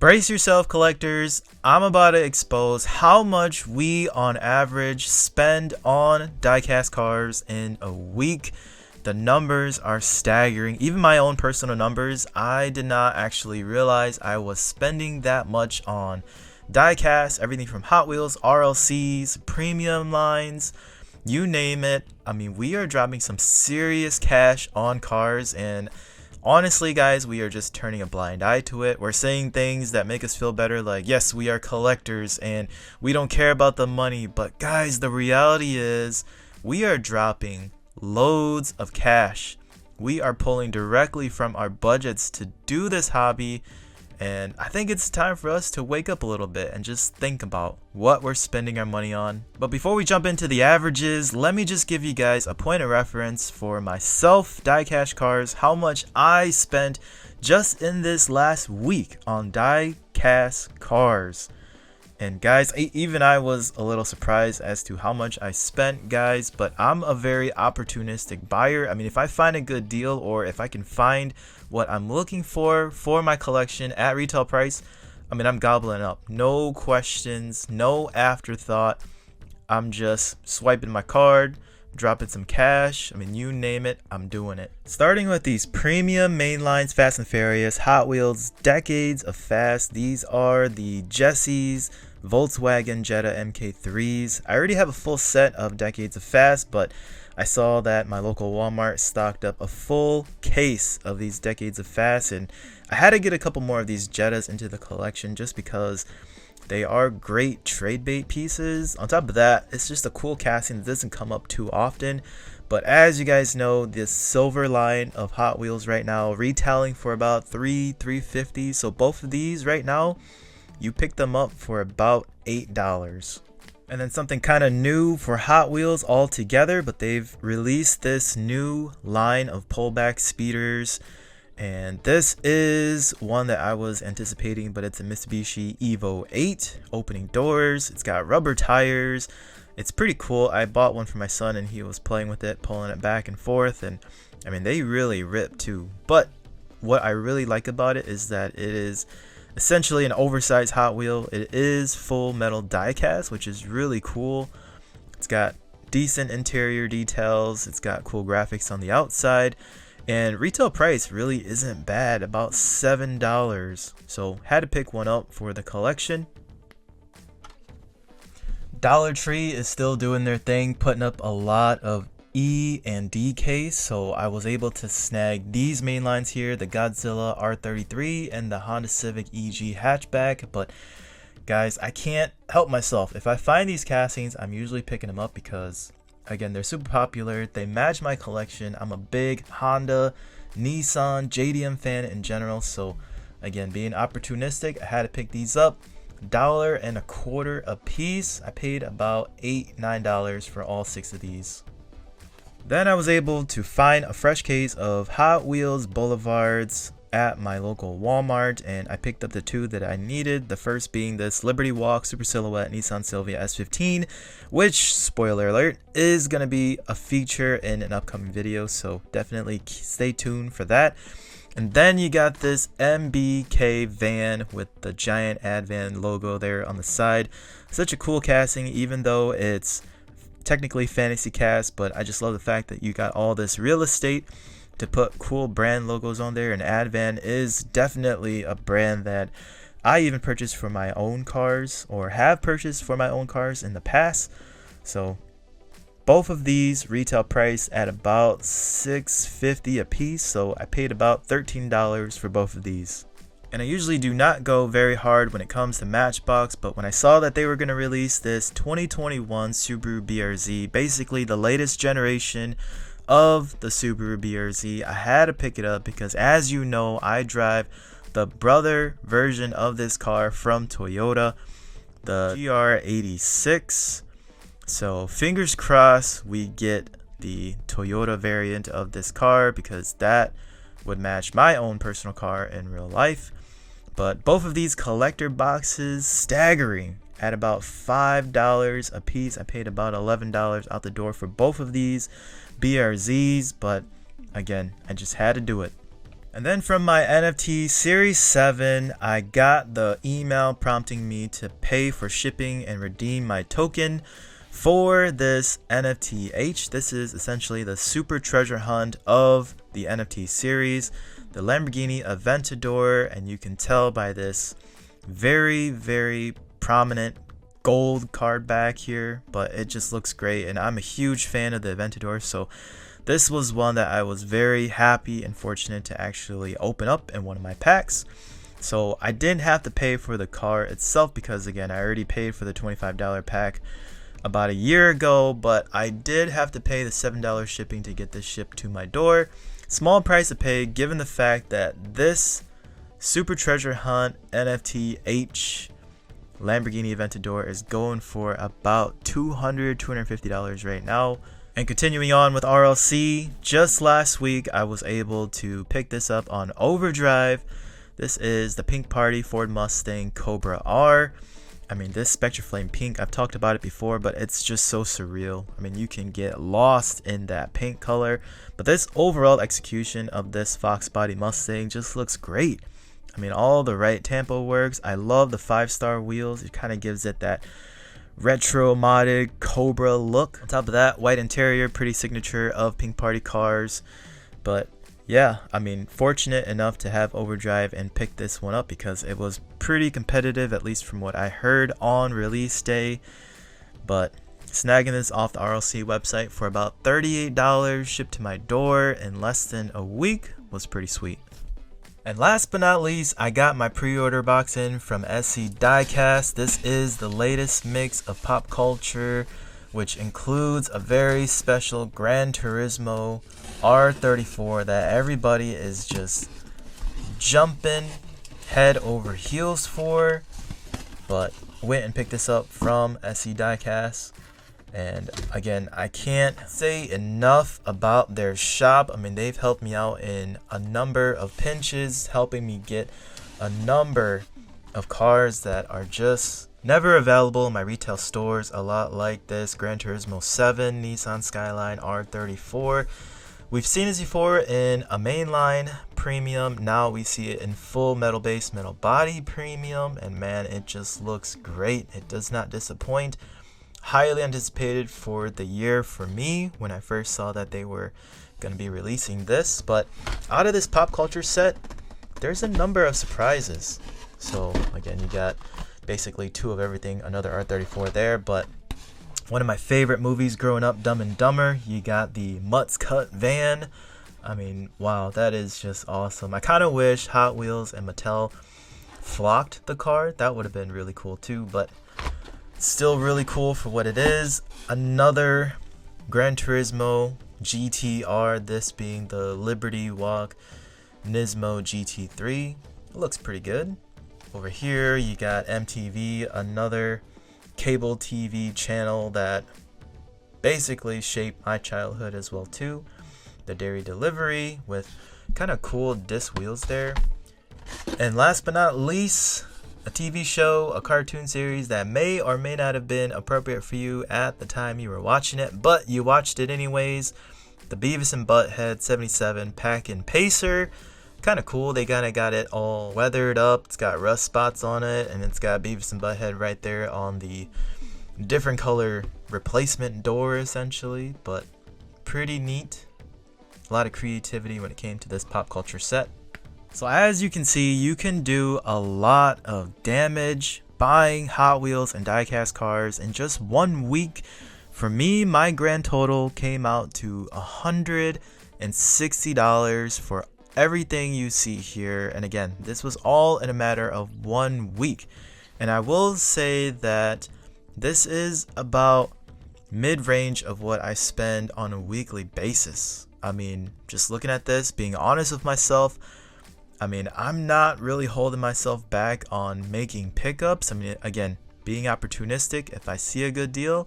Brace yourself, collectors. I'm about to expose how much we on average spend on DieCash Cars in a week. The numbers are staggering. Even my own personal numbers, I did not actually realize I was spending that much on diecast, everything from Hot Wheels, RLCs, premium lines, you name it. I mean, we are dropping some serious cash on cars, and honestly, guys, we are just turning a blind eye to it. We're saying things that make us feel better, like, yes, we are collectors and we don't care about the money. But guys, the reality is we are dropping loads of cash. We are pulling directly from our budgets to do this hobby. And I think it's time for us to wake up a little bit and just think about what we're spending our money on. But before we jump into the averages, let me just give you guys a point of reference for myself, DieCash Cars, how much I spent just in this last week on DieCash Cars. And guys, even I was a little surprised as to how much I spent, guys, but I'm a very opportunistic buyer. I mean, if I find a good deal or if I can find what I'm looking for my collection at retail price, I mean, I'm gobbling up. No questions, no afterthought. I'm just swiping my card, dropping some cash. I mean, you name it, I'm doing it. Starting with these premium mainlines, Fast and Furious, Hot Wheels, decades of fast. These are the Jesse's Volkswagen Jetta MK3s. I already have a full set of decades of fast, but I saw that my local Walmart stocked up a full case of these decades of fast, and I had to get a couple more of these Jettas into the collection just because they are great trade bait pieces. On top of that, it's just a cool casting that doesn't come up too often. But as you guys know, this silver line of Hot Wheels right now retailing for about $350. So both of these right now, you pick them up for about $8. And then something kind of new for Hot Wheels altogether, but they've released this new line of pullback speeders. And this is one that I was anticipating, but it's a Mitsubishi Evo 8, opening doors. It's got rubber tires. It's pretty cool. I bought one for my son and he was playing with it, pulling it back and forth. And I mean, they really rip too. But what I really like about it is that it is essentially an oversized Hot Wheel. It is full metal diecast, which is really cool. It's got decent interior details. It's got cool graphics on the outside. And retail price really isn't bad, about $7. So had to pick one up for the collection. Dollar Tree is still doing their thing, putting up a lot of E and D case, so I was able to snag these main lines here, the Godzilla R34 and the Honda Civic EG hatchback. But guys, I can't help myself. If I find these castings, I'm usually picking them up because, again, they're super popular. They match my collection. I'm a big Honda, Nissan, JDM fan in general. So again, being opportunistic, I had to pick these up. $1.25 a piece. I paid about $8-9 for all 6 of these. Then I was able to find a fresh case of Hot Wheels Boulevards at my local Walmart, and I picked up the 2 that I needed. The first being this Liberty Walk Super Silhouette Nissan Silvia S15, which, spoiler alert, is going to be a feature in an upcoming video, so definitely stay tuned for that. And then you got this MBK van with the giant Advan logo there on the side. Such a cool casting, even though it's technically fantasy cast, but I just love the fact that you got all this real estate to put cool brand logos on there. And Advan is definitely a brand that I even purchased for my own cars, or have purchased for my own cars in the past. So both of these retail price at about $6.50 a piece, so I paid about $13 for both of these. And I usually do not go very hard when it comes to Matchbox, but when I saw that they were going to release this 2021 Subaru BRZ, basically the latest generation of the Subaru BRZ, I had to pick it up because, as you know, I drive the brother version of this car from Toyota, the GR86. So fingers crossed we get the Toyota variant of this car, because that would match my own personal car in real life. But both of these collector boxes, staggering at about $5 a piece. I paid about $11 out the door for both of these BRZs, but again, I just had to do it. And then from my NFT Series 7, I got the email prompting me to pay for shipping and redeem my token for this NFT H. This is essentially the super treasure hunt of the NFT series, the Lamborghini Aventador, and you can tell by this very, very prominent gold card back here, but it just looks great, and I'm a huge fan of the Aventador, so this was one that I was very happy and fortunate to actually open up in one of my packs. So I didn't have to pay for the car itself because, again, I already paid for the $25 pack about a year ago, but I did have to pay the $7 shipping to get this shipped to my door. Small price to pay given the fact that this Super Treasure Hunt NFT H Lamborghini Aventador is going for about $250 right now. And continuing on with RLC, just last week I was able to pick this up on Overdrive. This is the Pink Party Ford Mustang Cobra R. I mean, this Spectre Flame Pink, I've talked about it before, but it's just so surreal. I mean, you can get lost in that pink color. But this overall execution of this Fox Body Mustang just looks great. I mean, all the right tempo works. I love the 5-star wheels. It kind of gives it that retro modded Cobra look. On top of that, white interior, pretty signature of Pink Party cars. But yeah, I mean, fortunate enough to have Overdrive and pick this one up because it was pretty competitive, at least from what I heard on release day. But snagging this off the RLC website for about $38 shipped to my door in less than a week was pretty sweet. And last but not least, I got my pre-order box in from SC DieCast. This is the latest mix of pop culture, which includes a very special Gran Turismo R34 that everybody is just jumping head over heels for. But went and picked this up from SC DieCast. And again, I can't say enough about their shop. I mean, they've helped me out in a number of pinches, helping me get a number of cars that are just never available in my retail stores. A lot like this Gran Turismo 7 Nissan Skyline R34. We've seen this before in a mainline premium. Now we see it in full metal base, metal body premium. And man, it just looks great. It does not disappoint. Highly anticipated for the year for me when I first saw that they were going to be releasing this. But out of this pop culture set, there's a number of surprises. So again, you got basically two of everything, another R34 there. But one of my favorite movies growing up, Dumb and Dumber, you got the Mutts Cut van. I mean, wow, that is just awesome. I kind of wish Hot Wheels and Mattel flocked the car. That would have been really cool too, but still really cool for what it is. Another Gran Turismo GTR, this being the Liberty Walk Nismo GT3. It looks pretty good. Over here you got MTV, another cable TV channel that basically shaped my childhood as well too. The Dairy Delivery with kind of cool disc wheels there. And last but not least, a TV show, a cartoon series that may or may not have been appropriate for you at the time you were watching it, but you watched it anyways. The Beavis and Butthead 77 Pack and Pacer. Kind of cool. They kind of got it all weathered up. It's got rust spots on it, and it's got Beavis and Butthead right there on the different color replacement door essentially, but pretty neat. A lot of creativity when it came to this pop culture set. So as you can see, you can do a lot of damage buying Hot Wheels and DieCash cars in just 1 week. For me, my grand total came out to $160 for everything you see here. And again, this was all in a matter of 1 week. And I will say that this is about mid-range of what I spend on a weekly basis. I mean, just looking at this, being honest with myself, I mean, I'm not really holding myself back on making pickups. I mean, again, being opportunistic. If I see a good deal,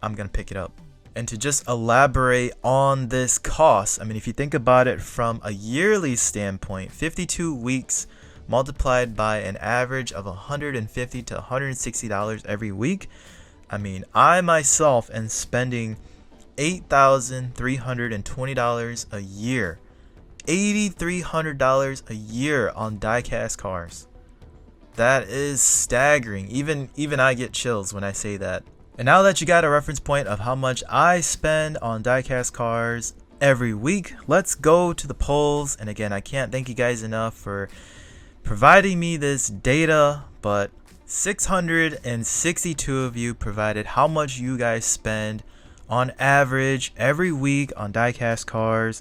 I'm going to pick it up. And to just elaborate on this cost, I mean, if you think about it from a yearly standpoint, 52 weeks multiplied by an average of $150 to $160 every week. I mean, I myself am spending $8,320 a year $8,300 a year on DieCash Cars. That is staggering. Even I get chills when I say that. And now that you got a reference point of how much I spend on DieCash Cars every week, let's go to the polls. And again, I can't thank you guys enough for providing me this data, but 662 of you provided how much you guys spend on average every week on DieCash Cars.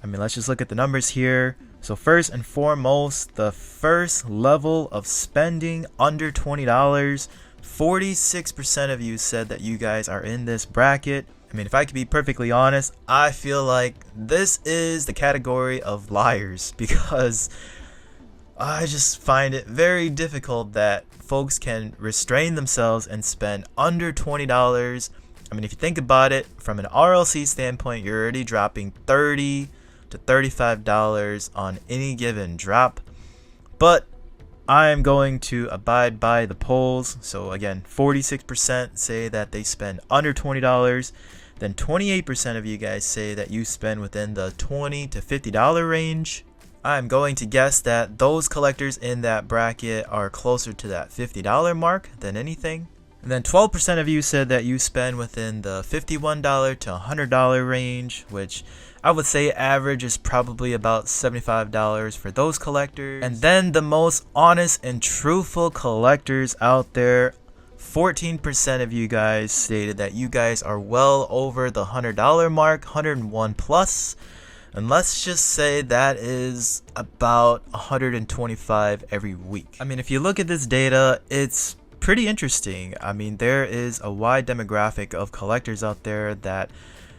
I mean, let's just look at the numbers here. So first and foremost, the first level of spending under $20, 46% of you said that you guys are in this bracket. I mean, if I could be perfectly honest, I feel like this is the category of liars, because I just find it very difficult that folks can restrain themselves and spend under $20. I mean, if you think about it, from an RLC standpoint, you're already dropping $30 to $35 on any given drop. But I'm going to abide by the polls. So again, 46% say that they spend under $20. Then 28% of you guys say that you spend within the $20 to $50 range. I'm going to guess that those collectors in that bracket are closer to that $50 mark than anything. And then 12% of you said that you spend within the $51 to $100 range, which I would say average is probably about $75 for those collectors. And then the most honest and truthful collectors out there, 14% of you guys stated that you guys are well over the $100 mark, 101 plus. And let's just say that is about 125 every week. I mean, if you look at this data, it's pretty interesting. I mean, there is a wide demographic of collectors out there that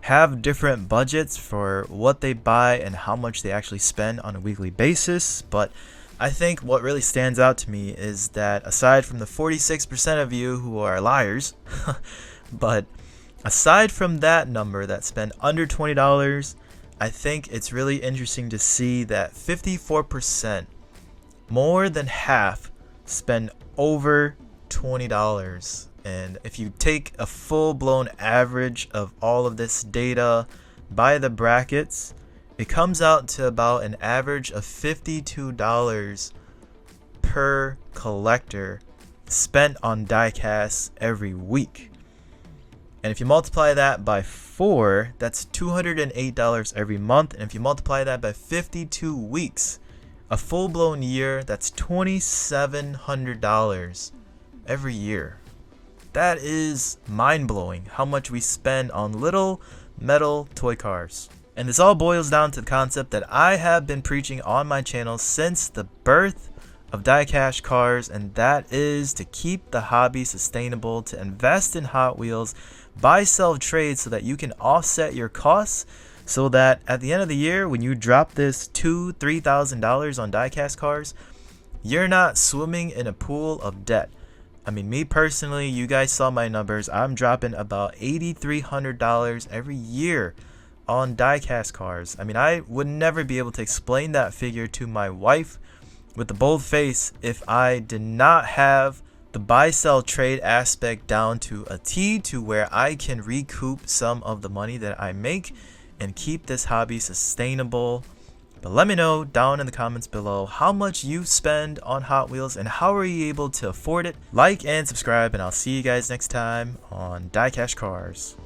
have different budgets for what they buy and how much they actually spend on a weekly basis. But I think what really stands out to me is that aside from the 46% of you who are liars, but aside from that number that spend under $20, I think it's really interesting to see that 54%, more than half, spend over $20. And if you take a full-blown average of all of this data by the brackets, it comes out to about an average of $52 per collector spent on DieCash every week. And if you multiply that by 4, that's $208 every month. And if you multiply that by 52 weeks, a full-blown year, that's $2,700 every year. That is mind-blowing how much we spend on little metal toy cars. And this all boils down to the concept that I have been preaching on my channel since the birth of DieCash Cars, and that is to keep the hobby sustainable, to invest in Hot Wheels, buy, sell, trade, so that you can offset your costs, so that at the end of the year, when you drop this $2,000-$3,000 on DieCash Cars, you're not swimming in a pool of debt. I mean, me personally, you guys saw my numbers. I'm dropping about $8,300 every year on DieCash Cars. I mean, I would never be able to explain that figure to my wife with a bold face if I did not have the buy, sell, trade aspect down to a T, to where I can recoup some of the money that I make and keep this hobby sustainable. But let me know down in the comments below how much you spend on Hot Wheels and how are you able to afford it. Like and subscribe, and I'll see you guys next time on DieCash Cars.